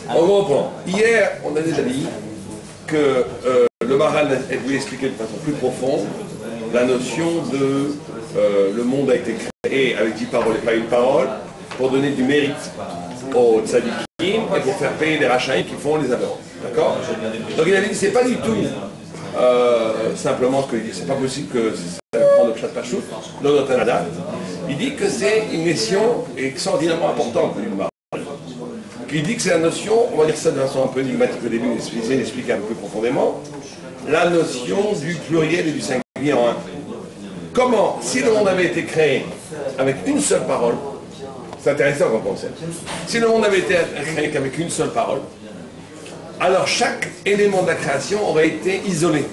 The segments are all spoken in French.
On reprend. Hier, on a déjà dit que le Maharal voulait expliquer de façon plus profonde la notion de le monde a été créé avec 10 paroles et pas une parole pour donner du mérite aux tzadikim et pour faire payer les rachaïm qui font les avéros. D'accord? Donc il avait dit c'est pas du tout simplement que c'est pas possible que ça prenne le pshat pachout dans notre adat. Il dit que c'est une mission extraordinairement importante du Maharal. Il dit que c'est la notion, on va dire ça de façon un peu énigmatique au début, mais essayer d'expliquer un peu plus profondément, la notion du pluriel et du singulier en un. Comment, si le monde avait été créé avec une seule parole, c'est intéressant comme concept, si le monde avait été créé qu'avec une seule parole, alors chaque élément de la création aurait été isolé,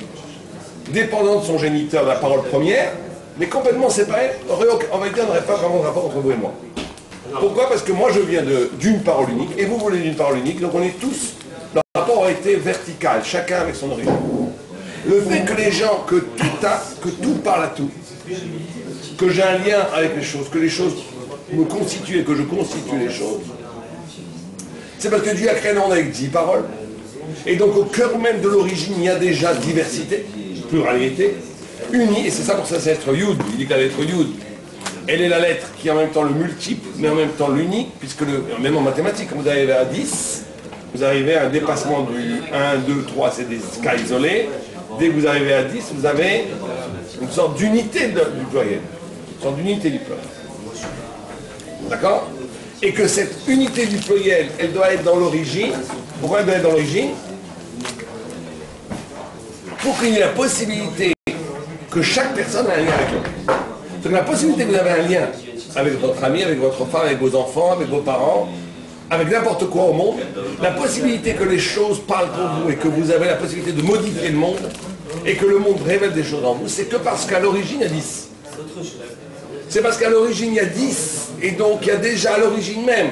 dépendant de son géniteur, de la parole première, mais complètement séparé, en vérité on n'aurait pas vraiment de rapport entre vous et moi. Pourquoi? Parce que moi je viens d'une parole unique, et vous voulez d'une parole unique, donc on est tous, le rapport aurait été vertical, chacun avec son origine. Le fait que les gens, que tout parle à tout, que j'ai un lien avec les choses, que les choses me constituent et que je constitue les choses, c'est parce que Dieu a créé un monde avec 10 paroles, et donc au cœur même de l'origine, il y a déjà diversité, pluralité, unie, et c'est ça pour ça c'est lettre Yud, il dit que la lettre Yud, elle est la lettre qui est en même temps le multiple, mais en même temps l'unique, puisque même en mathématiques, quand vous arrivez à 10, vous arrivez à un dépassement du 1, 2, 3, c'est des cas isolés. Dès que vous arrivez à 10, vous avez une sorte d'unité du pluriel. Une sorte d'unité du pluriel. D'accord? Et que cette unité du pluriel, elle doit être dans l'origine. Pourquoi elle doit être dans l'origine? Pour qu'il y ait la possibilité que chaque personne ait un lien avec l'autre. Donc la possibilité que vous avez un lien avec votre ami, avec votre femme, avec vos enfants, avec vos parents, avec n'importe quoi au monde, la possibilité que les choses parlent pour vous et que vous avez la possibilité de modifier le monde et que le monde révèle des choses en vous, c'est que parce qu'à l'origine il y a 10. C'est parce qu'à l'origine il y a 10 et donc il y a déjà à l'origine même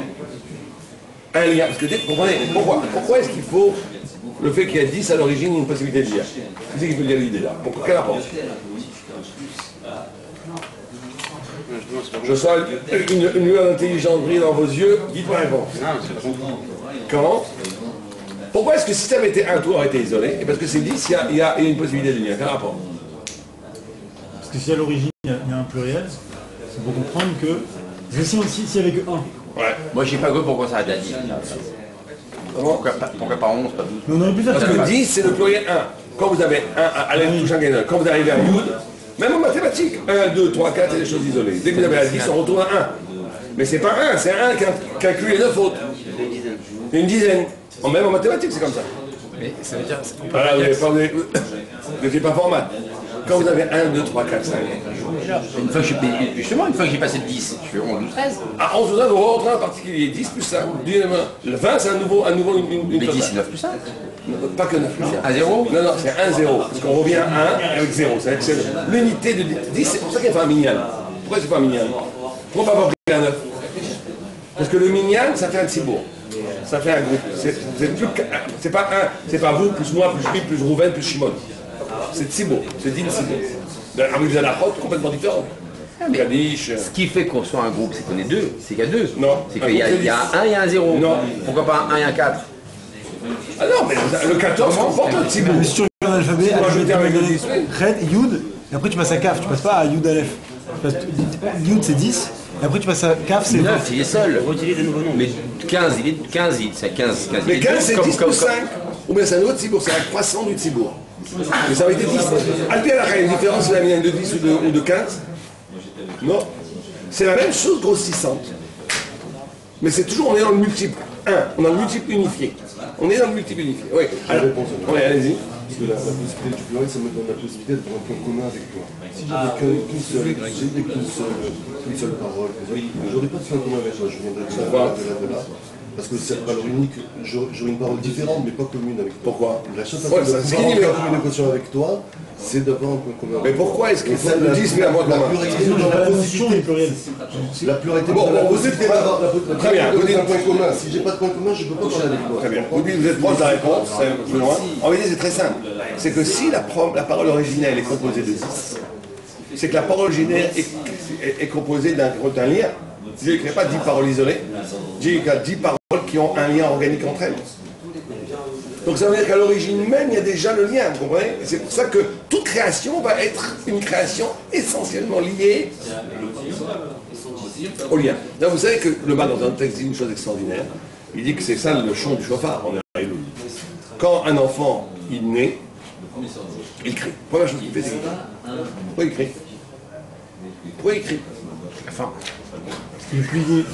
un lien. Parce que vous comprenez, pourquoi est-ce qu'il faut le fait qu'il y a 10 à l'origine une possibilité de lien? Qui c'est qui peut dire l'idée là? Pourquoi? Quel rapport? Je sens une lueur d'intelligence briller dans vos yeux, dites-moi la réponse. Comment? Pourquoi est-ce que si ça avait été un tour aurait été isolé? Et parce que c'est 10, il y a une possibilité de lien. Quel rapport? Parce que si à l'origine il y a un pluriel, c'est pour comprendre que. Parce que s'il n'y avait que 1. Ouais. Moi je sais pas que pourquoi ça a été à 10. Pourquoi pas 11, pas 12? Mais on aurait pu faire Parce que 10 c'est le pluriel 1. Quand vous avez 1 à l'aide touchant gagnant, quand vous arrivez à Yud, même en mathématiques, 1, 2, 3, 4, c'est des choses isolées. Dès que vous avez à 10, on retourne à 1. Mais c'est pas 1, c'est 1 qui inclut les 9 autres. Une dizaine. Même en mathématiques, c'est comme ça. Mais ça veut dire. Voilà, vous n'étiez pas format. Quand vous avez 1, 2, 3, 4, 5. Une fois que j'ai passé le 10, je fais 11 ou 13. À 11 ou 13, vous rentrez en particulier. 10 plus 5. Le 20, c'est une Mais 10 c'est 9 plus 5. Pas que 9. C'est 1-0? Non, c'est 1-0. Parce qu'on revient à 1 avec 0. C'est l'unité de 10. C'est pour ça qu'il y a fait un minyan. Pourquoi c'est pas un minyan? Pourquoi pas pris un 9? Parce que le minyan, ça fait un tzibour. Ça fait un groupe. C'est pas un. C'est pas vous, plus moi, plus lui, plus Rouven, plus Shimon. C'est tzibour. C'est 10 tzibour. Avec des anachot complètement différents. Ce qui fait qu'on soit un groupe, c'est qu'on est deux. C'est qu'il y a deux. Non. C'est qu'il y a un 1 et un 0. Non. Pourquoi pas un 1 et un 4? Ah non, mais le 14 comporte un tzibour. Mais si tu regardes l'alphabet, Red, Yud, et après tu passes à Kaf, tu passes pas à Yud Aleph. Yud c'est 10, et après tu passes à Kaf, c'est 9, il est seul. Mais 15, c'est 15. Mais 15 c'est 10 plus 5. Ou bien c'est un autre tzibour, c'est un croissant du tzibour. Mais ça aurait été 10. Alpi à la une différence de la mienne de 10 ou de 15? Non. C'est la même chose grossissante. Mais c'est toujours, on est dans le multiple 1, on est dans le multiple unifié. On est dans le multiple unifié. Oui. Alors, oui, allez-y. Parce que la possibilité du pluriel, ça me donne la possibilité d'avoir un point commun avec toi. Si j'avais qu'une seule parole, j'aurais pas de point commun avec toi. Je viendrais de là. Parce que c'est pas unique, j'aurais une parole différente, mais pas commune avec toi. Pourquoi? La seule façon de pouvoir avoir une équation avec toi, c'est d'avoir un point commun. Mais pourquoi est-ce qu'il faut le 10 mais à moi de la pluralité dans la possibilité. La pluralité dans la possibilité d'avoir un point commun. Si j'ai pas de point commun, je peux pas parler avec toi. Très bien. Vous dites que vous êtes proche de la réponse, c'est plus loin. En vérité, c'est très simple. C'est que si la parole originelle est composée de 10, c'est que la parole originelle est composée d'un lien. Si je n'écris pas 10 paroles isolées, il y a 10 paroles qui ont un lien organique entre elles. Donc ça veut dire qu'à l'origine même, il y a déjà le lien, vous comprenez? C'est pour ça que toute création va être une création essentiellement liée au lien. Là, vous savez que le bas dans un texte dit une chose extraordinaire. Il dit que c'est ça le chant du chauffard en Hébreu. Quand un enfant il naît, il crie. Première chose qu'il fait, c'est qu'il crie. Pourquoi il crie? Pourquoi il crie? Enfin, ce qui me plie,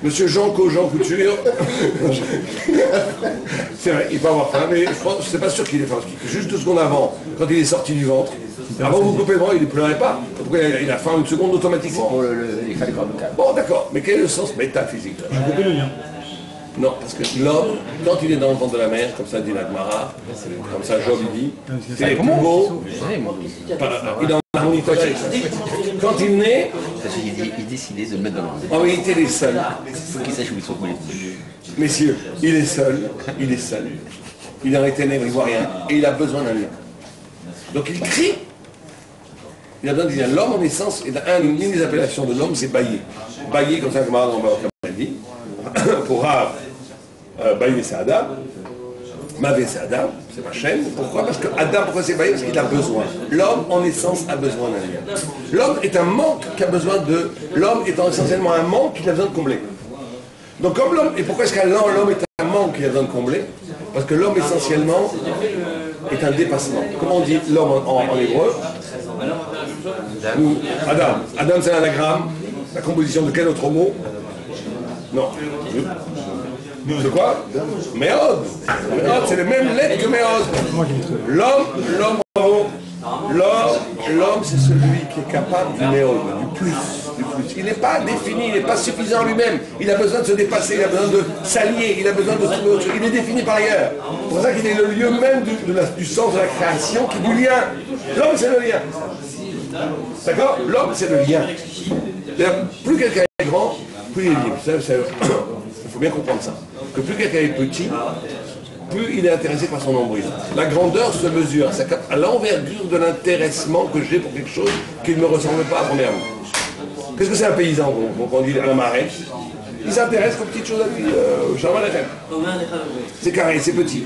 Monsieur Jean Couture, c'est vrai, il peut avoir faim, mais je ne pas sûr qu'il ait faim. Juste 2 secondes avant, quand il est sorti du ventre, avant vous couper le bras, il ne pleurait pas. Pourquoi il a faim une seconde automatiquement? Pour les calculs. Bon, d'accord, mais quel est le sens métaphysique là? j'ai coupé le lien. Non, parce que l'homme, quand il est dans le ventre de la mer, comme ça dit l'Agmara, comme ça Job il dit, c'est les plus beaux, il est en harmonie totale. Quand il naît, Il décidait de le mettre dans l'eau. en vérité il est seul. Il faut qu'il sache où ils sont coulés. Messieurs, il est seul, il est seul. Il est dans les ténèbres, il ne voit rien, et il a besoin d'un lien. Donc il crie. Il a besoin d'un lien. L'homme en essence, une des appellations de l'homme, c'est bailler. Bailler, comme ça, comme on dit, pour Rav, bailler c'est Adam, Mavé c'est Adam, c'est ma chaîne. Pourquoi? Parce que Adam, pourquoi c'est bailler? Parce qu'il a besoin. L'homme en essence a besoin d'un lien. L'homme est un manque qui a besoin de... L'homme étant essentiellement un manque qu'il a besoin de combler. Donc comme l'homme... Et pourquoi est-ce que l'homme est un manque qu'il a besoin de combler? Parce que l'homme essentiellement est un dépassement. Comment on dit l'homme en hébreu? Adam. Adam c'est un anagramme. La composition de quel autre mot? Non. De quoi? Méod. Méod, c'est les mêmes lettres que Méod. L'homme, c'est celui qui est capable du Méod, du plus. Il n'est pas défini, il n'est pas suffisant lui-même. Il a besoin de se dépasser, il a besoin de s'allier, il a besoin de trouver autre chose. Il est défini par ailleurs. C'est pour ça qu'il est le lieu même du sens de la création, qui est du lien. L'homme, c'est le lien. D'accord? L'homme, c'est le lien. Plus quelqu'un est grand, plus il est libre. Il faut bien comprendre ça. Que plus quelqu'un est petit, plus il est intéressé par son nombril. La grandeur se mesure à l'envergure de l'intéressement que j'ai pour quelque chose qui ne me ressemble pas à première vue. Qu'est-ce que c'est un paysan, on dit à la marée? Il s'intéresse aux petites choses à lui, c'est carré, c'est petit.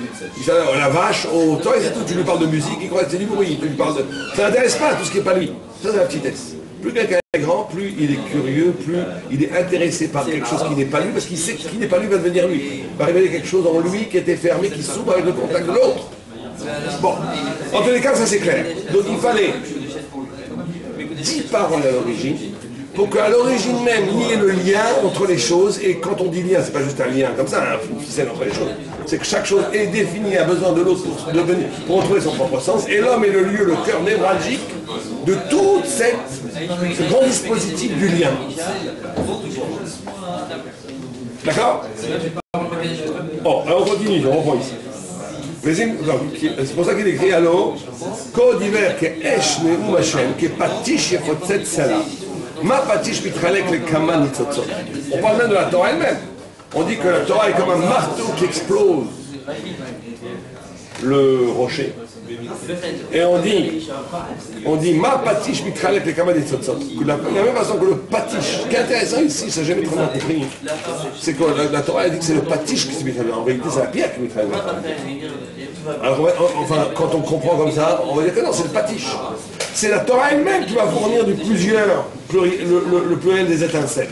La vache, au temps, et c'est tout. Tu lui parles de musique, il croit que c'est du bruit. Tu lui parles de... Ça n'intéresse pas tout ce qui n'est pas lui. Ça, c'est la petitesse. Plus quelqu'un est grand, plus il est curieux, plus il est intéressé par quelque chose qui n'est pas lui, parce qu'il sait que ce qui n'est pas lui va devenir lui. Il va révéler quelque chose en lui qui était fermé, qui s'ouvre avec le contact de l'autre. Bon, en tous les cas, ça c'est clair. Donc il fallait 10 paroles à l'origine, pour qu'à l'origine même, il y ait le lien entre les choses, et quand on dit lien, c'est pas juste un lien comme ça, une ficelle entre les choses, c'est que chaque chose est définie, a besoin de l'autre pour retrouver son propre sens, et l'homme est le lieu, le cœur névralgique de tout ce grand dispositif du lien. D'accord? Bon, alors on continue, on reprend ici. C'est pour ça qu'il écrit alors, Code hiver que Esh Neum Hashem, que Patish Yefotzet Salah. Ma Patish Mitralek le Kama Nitzotzot. On parle même de la Torah elle-même. On dit que la Torah est comme un marteau qui explose le rocher. Et on dit Ma Patish Mitralek le Kama Nitzotzot. De la même façon que le patish. Ce qui est intéressant ici, ça n'a jamais trop compris, c'est que la Torah elle dit que c'est le patish qui se mitralek. En vérité, c'est la pierre qui mitralek. Alors, enfin, quand on comprend comme ça, on va dire que non, c'est le patish. C'est la Torah elle-même qui va fournir le pluriel des étincelles.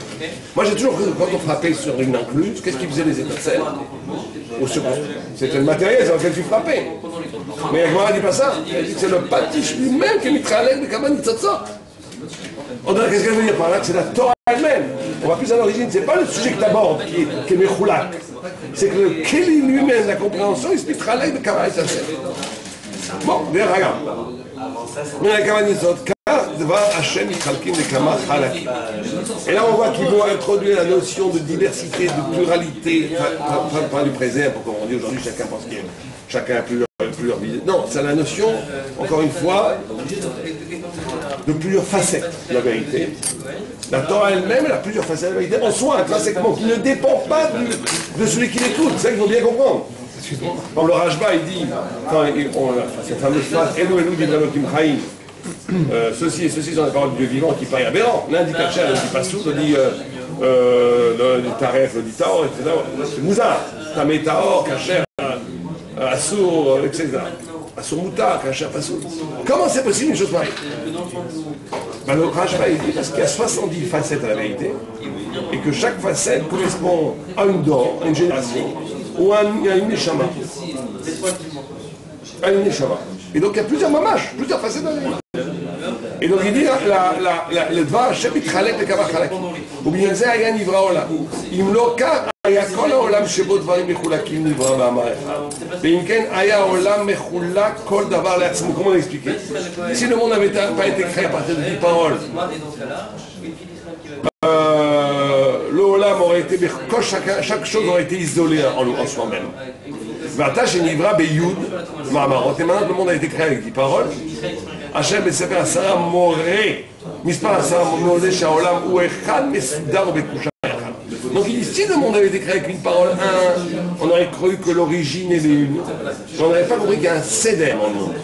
Moi, j'ai toujours cru que quand on frappait sur une incluse, qu'est-ce qui faisait les étincelles? C'était le matériel sur lequel tu frappais. Mais Agmara ne dit pas ça. Elle dit que c'est le patish lui-même qui mitralek de Kama Nitzotzot. Qu'est-ce qu'elle veut dire par là? Que c'est la Torah elle-même. On va plus à l'origine, c'est pas le sujet que tu abordes qui est Mechoulak. C'est que le Kéli lui-même, la compréhension, il se mitralek de Kama Nitzotzot. Bon, d'ailleurs, regarde. Et là on voit qu'ils vont introduire la notion de diversité, de pluralité, pas du présent, pour qu'on dit aujourd'hui chacun pense qu'il chacun a plusieurs visions. Non, c'est la notion, encore une fois, de plusieurs facettes de la vérité. La Torah elle-même, elle a plusieurs facettes de la vérité en soi, intrinsèquement, qui ne dépend pas de celui qui l'écoute. C'est ça qu'il faut bien comprendre. Comme le Rajba, il dit, cette fameuse phrase, Elu Elu d'Ibrahim Chaim, ceci et ceci sont les paroles du Dieu vivant qui paraît aberrant. L'un dit Kacher, l'autre dit Passoud, l'autre dit le taref, le ditaor, etc. C'est Mouzar. Tamé Taor, Kacher, Assour, etc. Assour Mouta, Kacher, Assour. Comment c'est possible une chose pareille? Ben, le Rashba, il dit parce qu'il y a 70 facettes à la vérité, et que chaque facette correspond à une dor, à une génération, ou à une neshama. À une neshama. Et donc il y a plusieurs mamash, plusieurs facettes à la vérité. Et donc il dit, le Dvar Hashem itchalek lekama chalek. ובגלל זה היה נברא עולם. אם לא כך, היה כל העולם שבו דברים מחולקים נברא מאמר אחד. ואם כן, היה העולם מחולק כל דבר לעצמו. Comment l'expliquer? Si le monde n'avait pas été créé à partir de 10 paroles, le Olam aurait été, chaque chose aurait été isolée en soi-même. ואתה שנברא ביוד, מאמרות, et maintenant le monde a été créé avec 10 paroles, השם בספר 10 מורה, מספר 10 מורה שהעולם הוא אחד מסודר ובקדושה אחת. Donc il dit, si le monde avait été créé avec une parole, on aurait cru que l'origine est une. On n'aurait pas compris qu'il y a un céder dans le monde.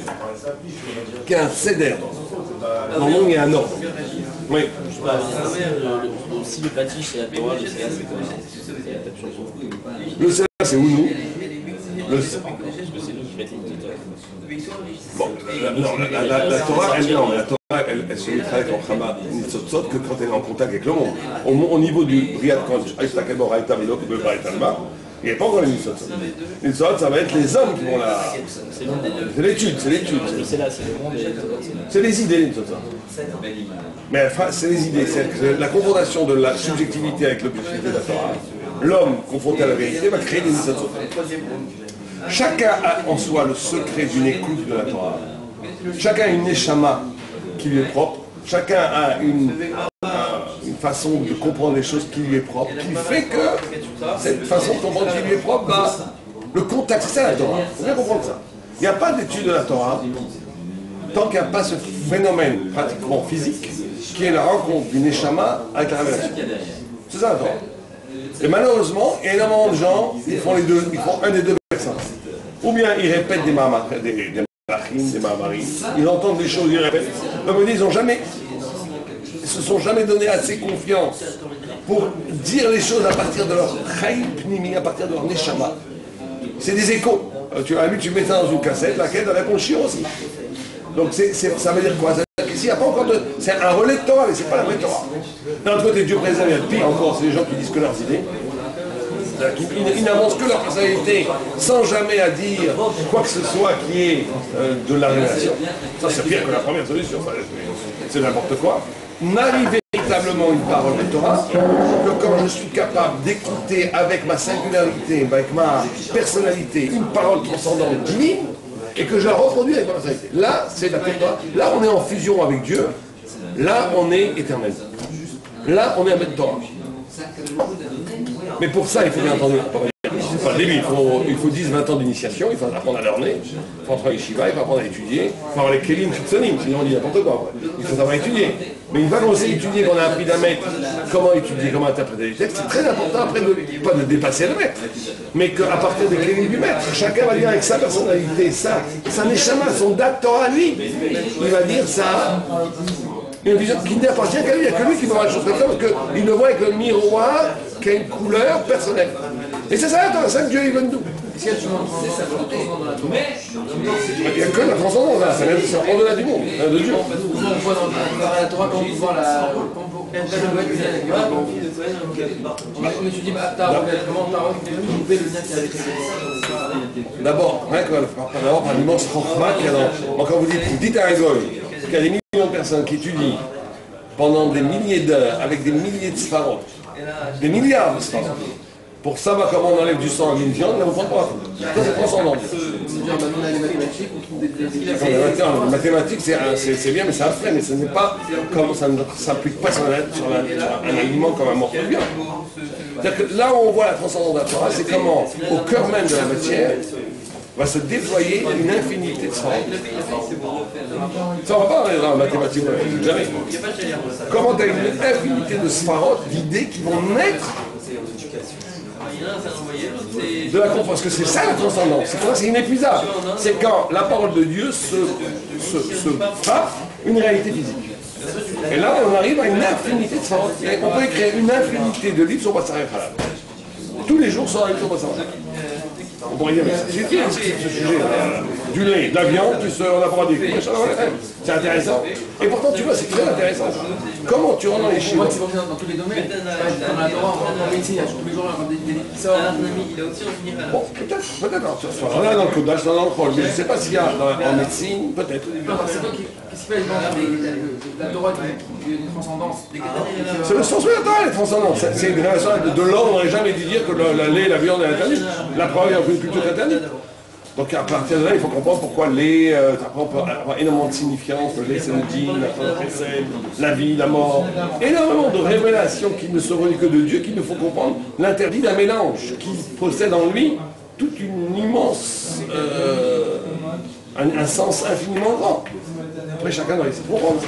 Qu'il y a un céder. Dans le monde, il y a un ordre. Oui. Si le bâtisse et la Torah, le CA, c'est quoi? Le CA, c'est où nous? Le CA. Bon, la Torah, elle se mettra avec l'Enchama Nitzotzot que quand elle est en contact avec le monde. Au niveau du Riyad Kanch, il n'y a pas encore les Nitzotzot. Les Nitzotzot, ça va être les hommes qui vont la. C'est l'étude, c'est l'étude. C'est les idées, les Nitzotzot. Mais c'est les idées, c'est la confrontation de la subjectivité avec l'objectivité de la Torah. L'homme confronté à la vérité va créer des Nitzotzot. Chacun a en soi le secret d'une écoute de la Torah. Chacun a une neshama qui lui est propre. Chacun a une façon de comprendre les choses qui lui est propre, qui fait que cette façon de comprendre qui lui est propre, le contact, c'est ça la Torah. Il faut bien comprendre ça. Il n'y a pas d'étude de la Torah tant qu'il n'y a pas ce phénomène pratiquement physique qui est la rencontre du neshama avec la révélation. C'est ça la Torah. Et malheureusement, il y a énormément de gens, ils font les deux, ils font un des deux versants. Ou bien ils répètent des malachim, des mamarim, ils entendent des choses, ils répètent. Comme ils n'ont jamais, ils se sont jamais donné assez confiance pour dire les choses à partir de leur chayim pnimi, à partir de leur neshama. C'est des échos. Tu as vu, tu mets ça dans une cassette, laquelle répond le chien aussi. Donc ça veut dire quoi? Ça veut dire qu'ici, il n'y a pas encore de. C'est un relais de Torah, mais ce n'est pas la vraie Torah. D'un autre côté, Dieu préserve, il y a pire encore, c'est les gens qui disent que leurs idées. Ils n'avancent que leur personnalité sans jamais à dire quoi que ce soit qui est de la révélation. Ça, c'est pire que la première solution. C'est n'importe quoi. N'arrive véritablement une parole de Torah que quand je suis capable d'écouter avec ma singularité, avec ma personnalité, une parole transcendante divine, et que je la reproduis avec ma personnalité. Là, c'est la Torah. Là, on est en fusion avec Dieu. Là, on est éternel. Là, on est un maître Torah. Mais pour ça, il faut bien entendu. Enfin, au début, il faut 10-20 ans d'initiation, il faut apprendre à leurner, il faut entrer à yeshiva, il faut apprendre à étudier, il faut avoir les kelim chitzonim, sinon on dit n'importe quoi. Il faut savoir étudier. Mais une fois qu'on sait étudier, qu'on a appris d'un maître comment étudier, comment interpréter les textes, c'est très important après pas de dépasser le maître, mais qu'à partir des kelim du maître, chacun va dire avec sa personnalité, sa neshama, son date Torah à lui, il va dire ça. Une vision qui n'appartient qu'à lui, il n'y a que lui qui peut voir les choses comme ça, parce qu'il le voit avec le miroir qui a une couleur personnelle. Et c'est ça, c'est ça que Dieu il veut de nous. Il n'y a que la transcendance, c'est au-delà du monde, de Dieu. On voit dans la Torah, quand on voit la. On étudie comment Tarot couper le lien qu'il y a avec les. D'abord, par l'immense chokma qu'il y a dans. Quand vous dites à un goy qu'il y a des millions de personnes qui étudient pendant des milliers d'heures avec des milliers de sfarot, des milliards de sfarot, pour savoir comment on enlève du sang à une viande, là vous ne prenez pas. Ça c'est transcendant. Les mathématiques, on trouve des. Les mathématiques c'est bien, mais c'est abstrait, mais ce n'est pas comme ça ne s'applique pas sur un aliment comme un morceau de viande. C'est-à-dire que là où on voit la transcendance de la Torah, c'est comment, au cœur même de la matière, va se déployer une infinité de sfarot. Ça ne va pas dans la mathématique, jamais. Comment tu as une infinité de sfarot, d'idées qui vont naître de la confiance, parce que c'est ça la transcendance, c'est inépuisable. C'est quand la parole de Dieu se frappe une réalité physique. Et là, on arrive à une infinité de sortes. Et on peut écrire une infinité de livres sur Bassar Halal. Tous les jours sur un livre sur Bassar Halal. On pourrait dire, mais j'ai écrit ce sujet, du lait, de la viande, on apprend des coups, c'est intéressant. Et pourtant, tu vois, c'est très intéressant. Comment tu rentres dans les chiffres? Moi, c'est dans tous les domaines. Dans la Torah, en médecine, tous les jours, on a des livres qui sortent. Bon, peut-être. Là, dans le codage, dans le rôle, mais je ne sais pas s'il y a en médecine, peut-être. C'est toi qui fait la Torah qui a une transcendance. C'est le sens de la Torah, les transcendances. C'est une relation de l'ordre, on n'aurait jamais dû dire que le lait et la viande est interdite. La preuve est une culture interdite. Donc à partir de là, il faut comprendre pourquoi le lait, ça peut avoir énormément de signifiance. Le lait, c'est le dîme, la vie, la mort. Énormément de révélations qui ne sont venues que de Dieu, qu'il nous faut comprendre l'interdit d'un mélange qui possède en lui toute une immense, un sens infiniment grand. Après, chacun doit essayer de comprendre ça.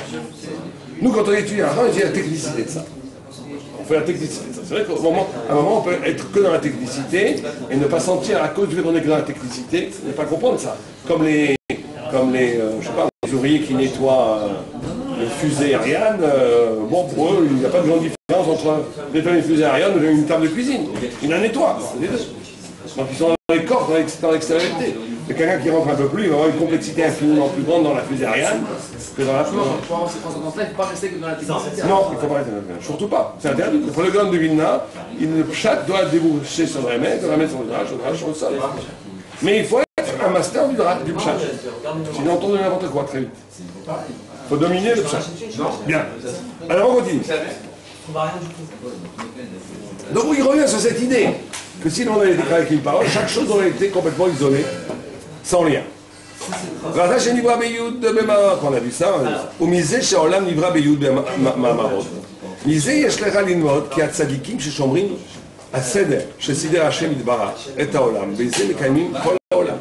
Nous, quand on étudie avant, on étudie la technicité de ça. On fait la technicité de ça. C'est vrai qu'à un moment, on peut être que dans la technicité et ne pas sentir, à cause du fait qu'on est que dans la technicité, ne pas comprendre ça. Comme les je sais pas, les ouvriers qui nettoient une fusée Ariane, bon, pour eux, il n'y a pas de grande différence entre nettoyer une fusée Ariane ou une table de cuisine. Ils la nettoient, les deux. Donc ils sont dans les corps, dans l'extériorité. Et quelqu'un qui rentre un peu plus, il va avoir une complexité infiniment plus grande dans la fusée Ariane que dans la fusée. Pour avoir ces transcendances-là, il ne faut pas rester que dans la technicité. Non, il ne faut pas rester dans la technicité. Surtout pas. C'est interdit. Pour le Gaon de Vilna, le pshat doit déboucher sur le remède, sur le drach sur le sol. Mais il faut être un master du pshat. Sinon on tombe de n'importe quoi très vite. Il faut dominer le pshat. Bien. Alors on continue. Donc il revient sur cette idée que si l'on avait été créé avec une parole, chaque chose aurait été complètement isolée, sans lien. On a vu ça. וمזה שהעולם נברא ביוד במאמרות. מזה יש לך ללמוד כי הצדיקים ששומרים הסדר, שסידר השם יתברך את העולם, בזה מקיימים כל העולם.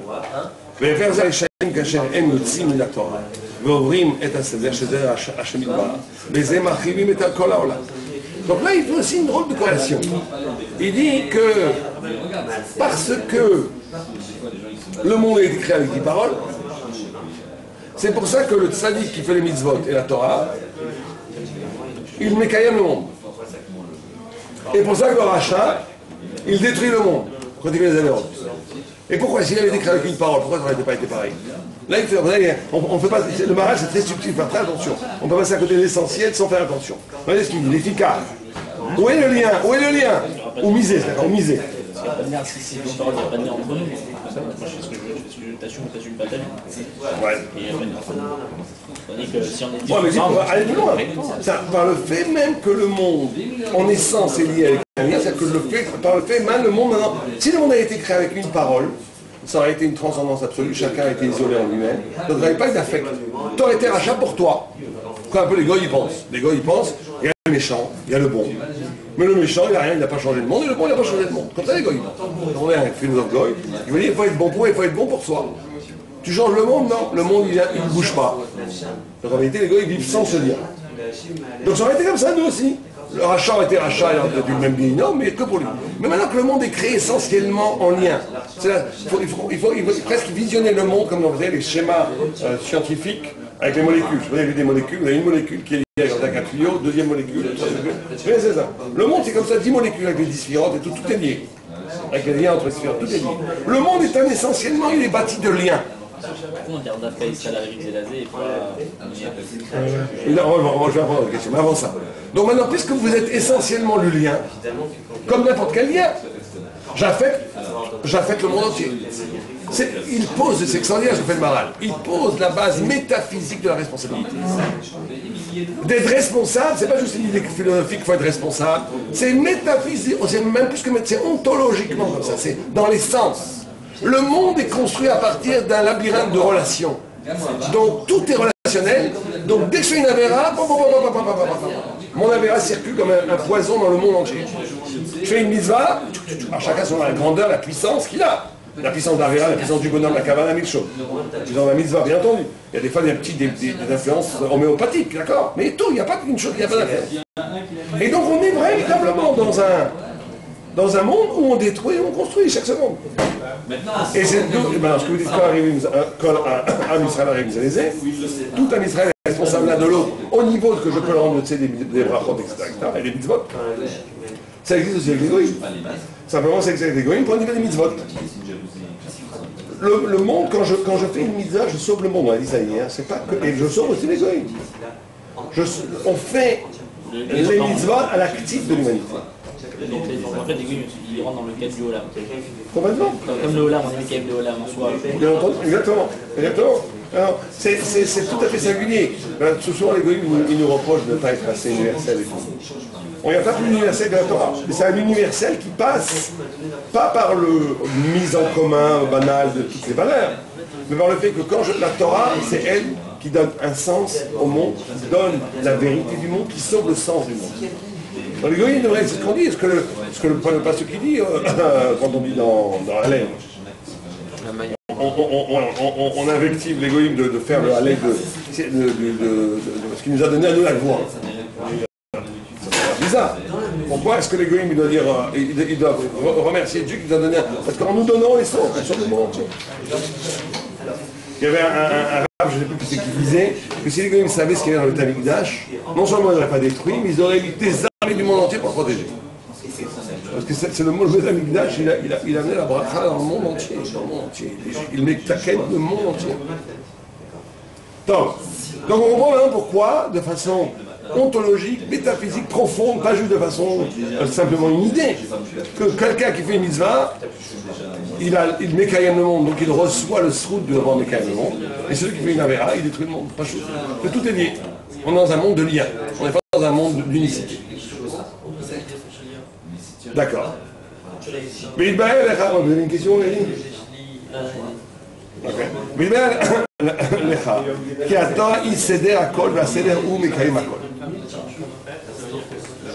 ויותר זה הישרים כאשר הם יוצאים מן התורה ועוברים את הסדר שסידר השם יתברך, בזה מרחיבים את כל העולם. Donc là, il fait aussi une drôle de corrélation. Il dit que parce que le monde a été créé avec 10 paroles, c'est pour ça que le tzaddik qui fait les mitzvot et la Torah, il mécaïme le monde. Et pour ça que le rachat, il détruit le monde quand il fait les avérotes. Et pourquoi, s'il avait été créé avec une parole, pourquoi ça n'aurait pas été pareil? Là, on fait pas, le mariage c'est très subtil, faire très attention. On peut passer à côté de l'essentiel sans faire attention. Regardez ce qu'il dit, l'efficace. Où est le lien? Où est le lien? Ou miser, c'est d'accord, miser. Il n'y a pas de lien, si ton parole, il n'y a pas de lien entre nous. Moi, je fais ce que je veux, je fais ce que je veux, t'assumes ou t'assumes pas ta vie. Ouais. Et il n'y a pas de lien entre nous. On dit que si on est Ouais, mais on va aller plus loin. Ça, par le fait même que le monde, en essence, est lié avec un lien, c'est-à-dire que par le fait même, le monde maintenant, si le monde a été créé avec une parole, ça aurait été une transcendance absolue, chacun a été isolé en lui-même, donc il n'y aurait pas eu d'affect. Tu aurais été rachat pour toi. Quand un peu les gars y pensent. Les gars y pensent, il y a le méchant, il y a le bon. Mais le méchant, il n'a rien, il n'a pas changé le monde, et le bon, il n'a pas changé le monde. Comme ça, les gars y pensent. On est un philosophe goy, il veut dire qu'il faut être bon pour, il faut être bon pour soi. Tu changes le monde? Non, le monde, il ne bouge pas. Donc en réalité, les gars, ils vivent sans se dire. Donc ça aurait été comme ça, nous aussi. Le rachat aurait été rachat, il aurait été du même bien, mais que pour lui. Mais maintenant que le monde est créé essentiellement en lien, il faut presque visionner le monde comme on faisait les schémas scientifiques avec les molécules. Vous avez vu des molécules, vous avez une molécule qui est liée avec un tuyau, deuxième molécule, troisième molécule. C'est ça. Le monde, c'est comme ça, 10 molécules avec les 10 sphirotes et tout est lié. Avec les liens entre les sphirotes, tout est lié. Le monde est essentiellement, il est bâti de liens. Pourquoi on dit Dafka Israël arrive Zélazé et pas... Je vais apprendre la question, mais avant ça. Donc maintenant, puisque vous êtes essentiellement le lien, comme n'importe quel lien, j'affecte le monde entier. Il pose, c'est extraordinaire ce que fait le Maral, il pose la base métaphysique de la responsabilité. D'être responsable, c'est pas juste une idée philosophique qu'il faut être responsable, c'est métaphysique, c'est même plus que c'est ontologiquement comme ça, c'est dans les sens. Le monde est construit à partir d'un labyrinthe de relations. Donc tout est relationnel. Donc dès que je fais une avéra, mon avéra circule comme un poison dans le monde entier. Je fais une mitzvah, alors chacun son la grandeur, la puissance qu'il a. La puissance d'Avéra, la puissance du bonhomme, la cabane, mille choses. La puissance de la mitzvah, bien entendu. Il y a des fois des influences homéopathiques, d'accord? Mais tout, il n'y a pas qu'une chose, il n'y a pas d'influence. Et donc on est véritablement dans un monde où on détruit et on construit chaque seconde. Et c'est d'où, ce que vous dites, quand un Israël arrive Zélazé, tout un Israël responsable l'un de l'autre, au niveau que je peux le rendre, tu sais, des brachot, etc., et des mitzvot. Ça existe aussi avec les goïms. Simplement, ça existe avec les goïms pour le niveau des mitzvot. Le monde, quand je fais une mitzvah, je sauve le monde, on a dit ça hier, c'est pas que, et je sauve aussi les goïms. On fait les mitzvot à l'actif de l'humanité. Donc, en fait, les goïms, ils rentrent dans le cadre du Olam. Complètement. Comme le Olam, on est le cadre de Olam en soi. Bien entendu, exactement. Alors, c'est tout à fait singulier. Souvent, les goïms, ils nous reprochent de ne pas être assez universel et tout. On n'y a pas plus universel que la Torah. Mais c'est un universel qui passe, pas par le mise en commun banal de toutes les valeurs, mais par le fait que la Torah, c'est elle qui donne un sens au monde, qui donne la vérité du monde, qui sauve le sens du monde. Dans les goïms, c'est ce qu'on dit, ce que le pasteur qui dit quand on dit dans Hallel. On invective les goïms de faire le Hallel de ce qu'il nous a donné à nous la voix. C'est bizarre. Pourquoi est-ce que les goïms doivent dire, ils doivent remercier Dieu qui nous a donné parce qu'en nous donnant les sons, on sauve le monde entier. Il y avait un rab, je ne sais plus qui c'est qui disait que si les goïms savaient ce qu'il y avait dans le Beth Amikdash, non seulement ils n'auraient pas détruit, mais ils auraient mis des armées du monde entier pour protéger. Parce que c'est le mot le Beth Amikdash, il a amené la bracha dans le monde entier. Il met taquet le monde entier. Donc on comprend maintenant pourquoi, de façon ontologique, métaphysique, profonde, pas juste de façon simplement une idée, que quelqu'un qui fait une mitzvah, il mécaïme le monde, donc il reçoit le srout de devoir mécaïme le monde, et celui qui fait une avéra, il détruit le monde. Pas chose. Que tout est lié. On est dans un monde de liens, on n'est pas dans un monde d'unicité. D'accord. Mais il vous avez une question, Elie? כי התורה היא סדר הכל והסדר הוא מקיים הכל.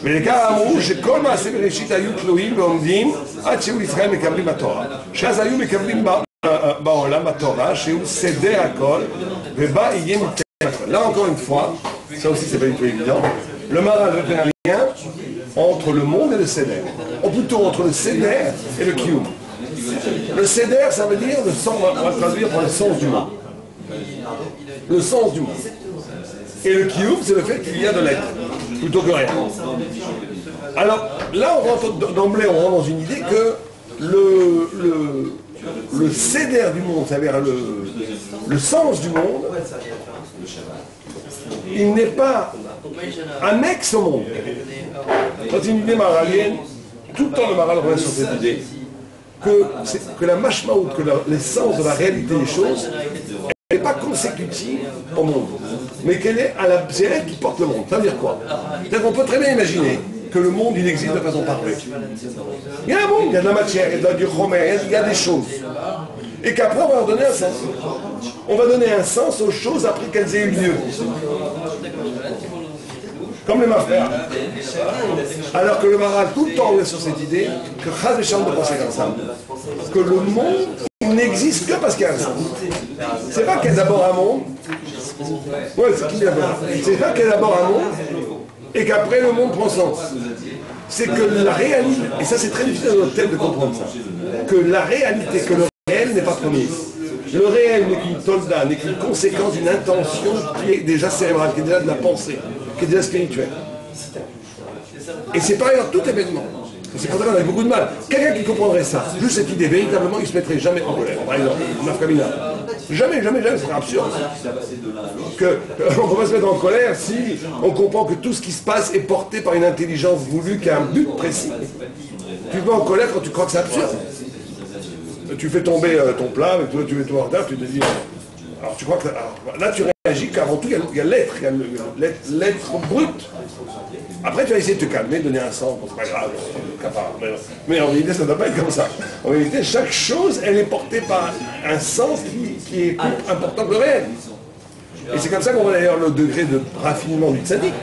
ולכך אמרו שכל מעשה בראשית היו תלויים ועומדים עד שהוא ישראל מקבלים בתורה. שאז היו מקבלים בעולם בתורה שהוא סדר הכל ובה יהיה מתקיים הכל. Là encore une fois, ça aussi c'est pas du tout évident, le Maharal ne fait rien entre le monde et le seder, ou plutôt entre le seder et le kiyum. Le seder, ça veut dire, on va traduire par le sens du monde. Le sens du monde. Et le kiyum, c'est le fait qu'il y a de l'être, plutôt que rien. Alors, là, d'emblée, on rentre dans une idée que le seder du monde, c'est-à-dire le sens du monde, il n'est pas annexe au monde. C'est une idée maralienne, tout le temps le Maharal revient sur cette idée. Que la mashmaout, que l'essence de la réalité des choses, elle n'est pas consécutive au monde, mais c'est elle qui porte le monde. Ça veut dire quoi? C'est-à-dire qu'on peut très bien imaginer que le monde, il existe de façon parfaite. Il y a un monde, il y a de la matière, il y a du chomer, il y a des choses. Et qu'après, on va leur donner un sens. On va donner un sens aux choses après qu'elles aient eu lieu. Comme les mafrères. Alors que le Maharal, tout le temps, on est sur cette idée que Chaz et Shalom de penser comme ça. Que le monde n'existe que parce qu'il y a un sens. C'est pas qu'il y a d'abord un monde. Ouais, c'est qui d'abord? C'est pas qu'il y a d'abord un monde et qu'après le monde prend sens. C'est que la réalité, et ça c'est très difficile dans notre tête de comprendre ça, que la réalité, que le réel n'est pas premier. Le réel n'est qu'une tolda, n'est qu'une conséquence d'une intention qui est déjà cérébrale, qui est déjà de la pensée, qui est déjà spirituelle. Et c'est pareil dans tout événement. C'est pour ça qu'on a beaucoup de mal. Quelqu'un qui comprendrait ça, juste cette idée, véritablement, il ne se mettrait jamais en colère. Par exemple, Nafkamina. Jamais, jamais, jamais, c'est absurde. On ne peut pas se mettre en colère si on comprend que tout ce qui se passe est porté par une intelligence voulue qui a un but précis. Tu te mets en colère quand tu crois que c'est absurde. Tu fais tomber ton plat, tu mets tout en retard, tu te dis... Alors tu crois que... là tu réagis qu'avant tout, il y a l'être, l'être brut. Après tu vas essayer de te calmer, donner un sens, c'est pas grave, mais en réalité ça ne doit pas être comme ça. En réalité, chaque chose, elle est portée par un sens qui est plus important que le réel. Et c'est comme ça qu'on voit d'ailleurs le degré de raffinement du tzaddik.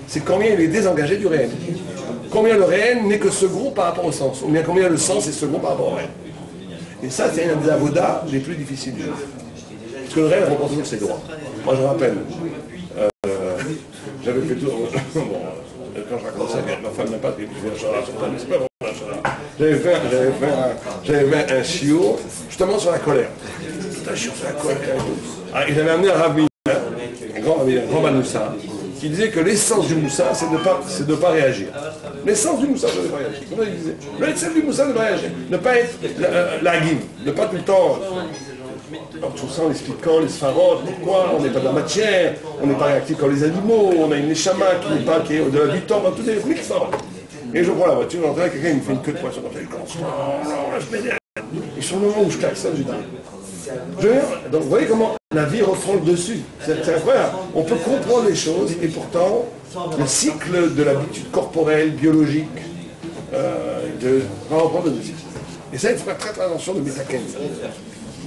C'est combien il est désengagé du réel. Combien le réel n'est que second par rapport au sens, ou bien combien le sens est second par rapport au réel. Et ça, c'est un des avodas les plus difficiles du jeu. Parce que le réel reprend toujours ses droits. Moi, je rappelle, j'avais fait tout... bon, quand je raconte ça, ma femme n'a pas fait un chara sur mais c'est pas vraiment un chara. J'avais fait un chiot, justement sur la colère. Tout un chiot sur la colère. Ah, il avait amené un rabbin, un Rambam Moussa, qui disait que l'essence du Moussa, c'est de ne pas réagir. L'essence du Moussa, c'est de ne pas réagir. Comment il disait? L'essence du Moussa, c'est de ne pas réagir. Ne pas être la guime, ne pas tout le temps. Alors, tout ça en expliquant les spharotes, pourquoi on n'est pas de la matière, on n'est pas réactif comme les animaux, on a une neshama qui est au-delà du temps, dans tous les mix. Et je prends la voiture, j'entends quelqu'un me fait une queue de poisson, je m'énerve. Et sur le moment où je klaxonne, je dis. Donc vous voyez comment la vie reprend le dessus. C'est incroyable. On peut comprendre les choses et pourtant le cycle de l'habitude corporelle, biologique, va reprendre le dessus. Et ça, il faut faire très attention de Metaken.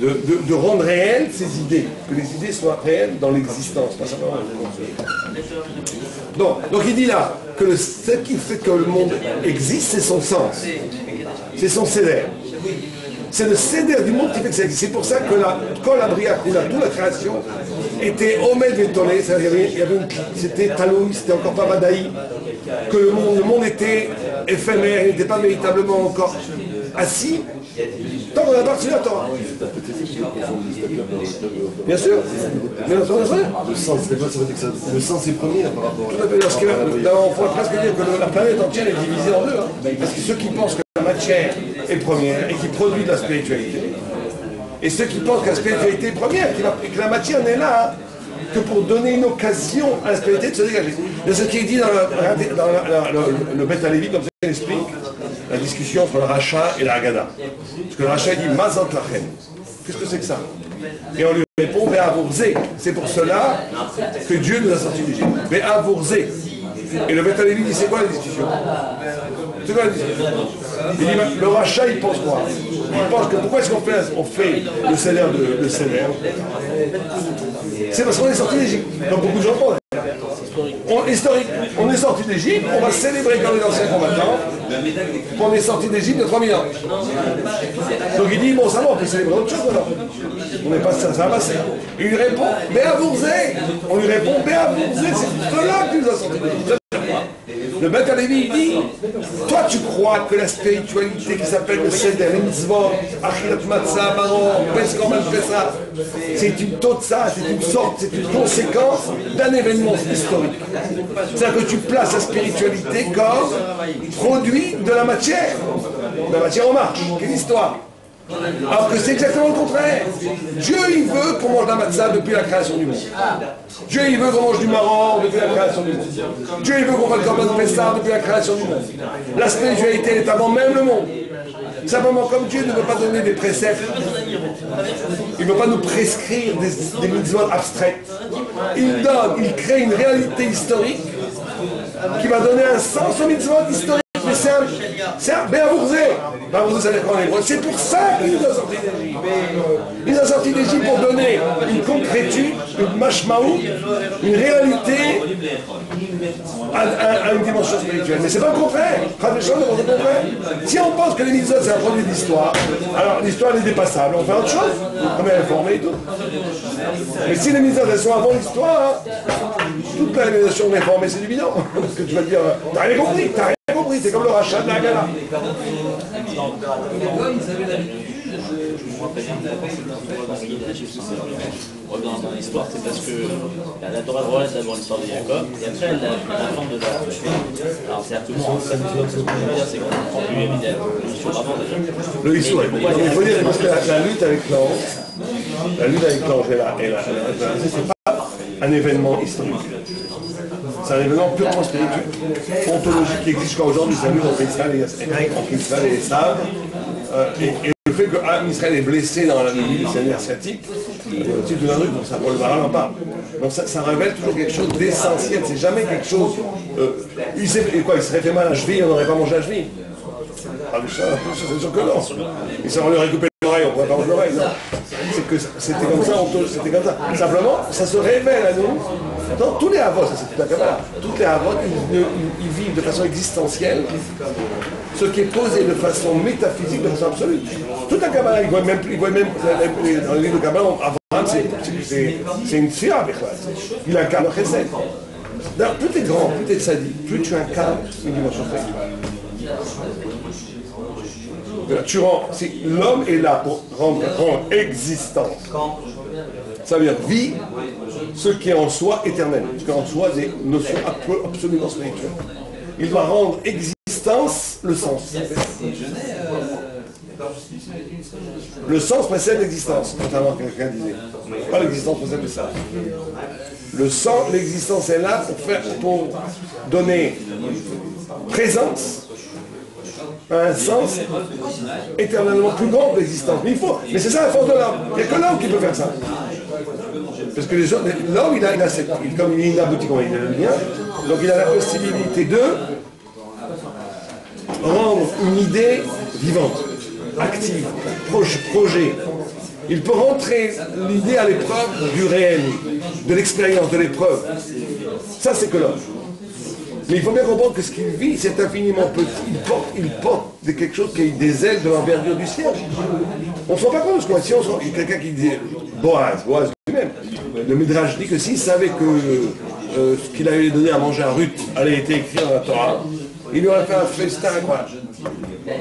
De rendre réelles ces idées, que les idées soient réelles dans l'existence, pas simplement dans le donc il dit là que ce qui fait que le monde existe, c'est son sens, c'est son céder. C'est le céder du monde qui fait que ça existe. C'est pour ça que quand la Bria, toute la création, était Omed Vetolé, c'était Taloui, c'était encore pas Badaï, que le monde était éphémère, il n'était pas véritablement encore assis, tant qu'on n'a pas reçu la Torah. Bien sûr, mais le sens est premier par rapport à... Tout à fait, parce que on pourrait presque dire que la planète entière est divisée en deux, hein, parce que ceux qui pensent que la matière est première et qui produit de la spiritualité, et ceux qui pensent que la spiritualité est première et que la matière n'est là que pour donner une occasion à la spiritualité de se dégager. C'est ce qui est dit dans le Beth Alevi, comme ça il explique la discussion entre le Racha et la Haggadah. Parce que le Racha dit Mazot Lachem. Qu'est-ce que c'est que ça? Et on lui répond Be'avourze. C'est pour cela que Dieu nous a sortis d'Égypte. Be'avourze. Et le Beth Alevi dit c'est quoi la discussion? C'est quoi la discussion? Il dit le Racha il pense quoi? Il pense que pourquoi est-ce qu'on fait le salaire de salaire? C'est parce qu'on est sorti d'Égypte. Comme beaucoup de gens pensent. Historique. On est sorti d'Égypte, on va célébrer comme les anciens combattants. On est sorti d'Égypte de 3000 ans. Donc il dit, bon ça va, on peut célébrer autre chose alors. On n'est pas ça va passer. Il lui répond, Béavourze. On lui répond, Béavourze, c'est cela que tu nous as sorti d'Égypte. Le Beth Alevi, il dit, toi tu crois que la spiritualité qui s'appelle le Seder, les mitzvot, Achilat Matzah, Baron, Peskorban Pessah, c'est une totsa, c'est une sorte, c'est une conséquence d'un événement historique. C'est-à-dire que tu places la spiritualité comme produit de la matière en marche. Quelle histoire! Alors que c'est exactement le contraire. Dieu il veut qu'on mange la matzah depuis la création du monde. Dieu il veut qu'on mange du marron depuis la création du monde. Dieu il veut qu'on fasse le corban de Pessah depuis la création du monde. La spiritualité est avant même le monde. Simplement comme Dieu ne veut pas donner des préceptes, il ne veut pas nous prescrire des mitzvot abstraites. Il crée une réalité historique qui va donner un sens aux mitzvot historiques. Mais c'est un Béavourze. Béavourze, ça veut dire quoi en hébreu? C'est pour ça qu'il nous a sortis d'Égypte. Il nous a sortis d'Égypte pour donner une concrétude, une mashmaou, une réalité à une dimension spirituelle. Mais c'est pas le contraire. Si on pense que les mitzvot c'est un produit d'histoire, alors l'histoire elle est dépassable. On fait autre chose, comme elle est formée et tout. Mais si les mitzvot elles sont avant l'histoire, toute la réalisation est formée, c'est évident. Parce que tu vas dire, t'as rien compris, c'est comme le rachat de la Haggadah. Dans l'histoire, c'est parce que la Torah relate d'abord l'histoire de Jacob, et après elle la forme de la... Alors c'est à tout le monde, ce qu'on va dire, c'est qu'on prend du évident, le Issur avant déjà. Le Issur, il faut dire, parce que la lutte avec l'ange, c'est pas un événement historique. C'est un événement purement spirituel, ontologique qui existe jusqu'à aujourd'hui. C'est la lutte entre Israël et Esav. Et le fait que Israël est blessé dans la ville asiatique, c'est tout un truc, donc ça pour le Maral en parle. Donc ça révèle toujours quelque chose d'essentiel, c'est jamais quelque chose. Il serait fait mal à la cheville, on n'aurait pas mangé la cheville. Ah, c'est sûr que non. Et ça, on lui aurait coupé l'oreille, on ne pourrait pas manger l'oreille, non. C'est que c'était comme ça, c'était comme ça. Simplement, ça se révèle à nous. Dans tous les Havot, ça c'est tout à fait là. Toutes les Havot, ils vivent de façon existentielle ce qui est posé de façon métaphysique, de façon absolue. Toute la Kabbalah, ils voient même dans le livre de Kabbalah, Abraham, c'est une sphère, il incarne le chesed. Plus tu es grand, plus tu es sadique, plus tu incarnes une dimension spirituelle. L'homme est là pour rendre existence Ça veut dire vie, ce qui est en soi éternel, ce qui est en soi des notions absolument spirituelles. Il doit rendre existence le sens. Le sens précède l'existence, contrairement à ce que quelqu'un disait. Pas l'existence précède le sens. Le sens, l'existence est là pour donner présence à un sens éternellement plus grand que l'existence. Mais c'est ça la force de l'homme. Il n'y a que l'homme qui peut faire ça. Parce que l'homme, comme il est inabouti, comme il est le mien, donc il a la possibilité de rendre une idée vivante, active, projet. Il peut rentrer l'idée à l'épreuve du réel, de l'expérience, de l'épreuve. Ça, c'est que l'homme. Mais il faut bien comprendre que ce qu'il vit, c'est infiniment petit. Il porte quelque chose qui a des ailes de l'envergure du ciel. On ne se rend pas compte, quoi. Si on se rend, il y a quelqu'un qui dit, Boaz lui-même, le Midrash dit que s'il savait que ce qu'il avait donné à manger à Ruth allait être écrit dans la Torah, il lui aurait fait un festin incroyable.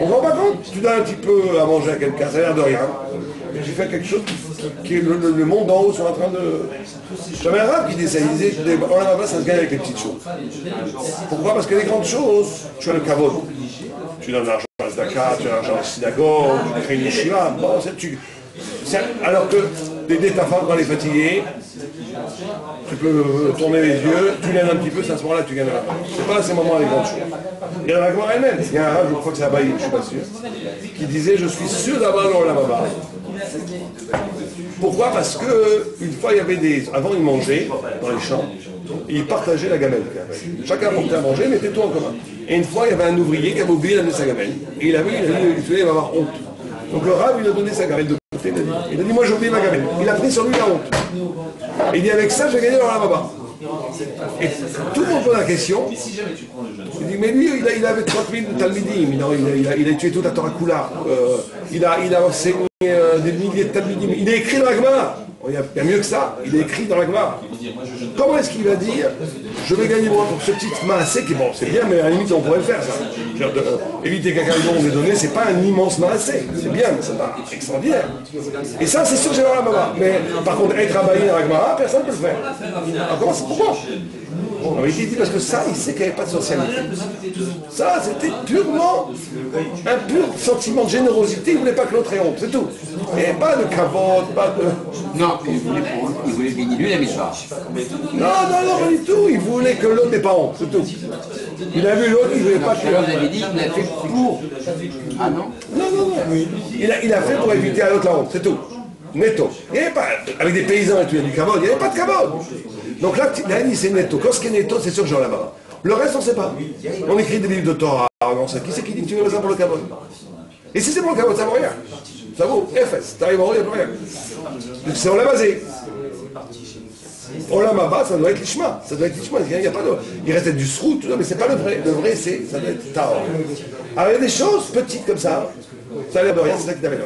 On ne se rend pas compte. Tu donnes un petit peu à manger à quelqu'un, ça a l'air de rien. J'ai fait quelque chose qui est le monde d'en haut sont en train de... J'avais un arabe qui disait ça, il disait, oh là-bas, ça se gagne avec les petites choses. Pourquoi? Parce que les grandes choses, tu as le kavod. Tu donnes l'argent à Zdaka, tu as l'argent à la synagogue, tu crées une yeshiva. Bon, alors que d'aider ta femme quand elle est fatiguée, tu peux tourner les yeux, tu l'aides un petit peu, c'est à ce moment-là que tu gagnes l'argent. C'est pas à ces moments les grandes choses. Il y en a un elle-même. Il y a un arabe, je crois que c'est Abaï, je ne suis pas sûr, qui disait, je suis sûr d'avoir dans la baba. Pourquoi? Parce que une fois il y avait des... Avant ils mangeaient dans les champs, et ils partageaient la gamelle. Chacun apportait à manger, mettait tout en commun. Et une fois il y avait un ouvrier qui avait oublié d'amener sa gamelle. Et il va avoir honte. Donc le rab il a donné sa gamelle de côté. Il a dit moi j'ai oublié ma gamelle. Il a pris sur lui la honte. Et il dit avec ça j'ai gagné dans la baba. Et tout le monde pose la question. Il dit mais lui il avait 30 000 talmidim, il a tué toute la Torah Kula. Il a enseigné des milliers de talmidim. Il est écrit dans la Gemara. Il y a mieux que ça, il est écrit dans la Gemara. Comment est-ce qu'il va dire je vais gagner moi pour ce petit maassé qui bon c'est bien mais à la limite on pourrait le faire ça. Éviter qu'un caillon de donner c'est pas un immense maassé, c'est bien mais c'est pas extraordinaire. Et ça c'est sûr que j'ai dans la Gemara. Mais par contre être abaillé dans la Gemara, personne ne peut le faire. Alors comment c'est pourquoi? Il dit parce que ça, il sait qu'il n'y avait pas de socialité. Ça, c'était purement un pur sentiment de générosité. Il ne voulait pas que l'autre ait honte, c'est tout. Il n'y avait pas de cavote, pas de... Non, il voulait gagner lui la mitzvah. Non, pas du tout. Il voulait que l'autre n'ait pas honte, c'est tout. Il a vu l'autre, il ne voulait pas que... Vous avez dit qu'il a fait pour... Ah non? Non. Il a fait pour éviter à l'autre la honte, c'est tout. Netto. Il n'y avait pas... Avec des paysans et tout, il y a du cavote, il n'y avait pas de cavote. Donc là, c'est netto. Quand ce qui est netto, c'est sûr que j'en ai là-bas. Le reste, on ne sait pas. On écrit des livres de Torah, on sait. Qui c'est qui dit que tu veux ça pour le cavote? Et si c'est pour le cavote, ça vaut rien. Ça vaut FS. T'arrives en haut, il n'y a plus rien. C'est on l'a basé. Olam Haba, ça doit être l'ishma. Ça doit être l'ishma. Il y a pas de... Il reste du srout, mais c'est pas le vrai. Le vrai, ça doit être Taor. Alors il y a des choses petites comme ça. Ça a l'air de rien, c'est ça qui t'avait là.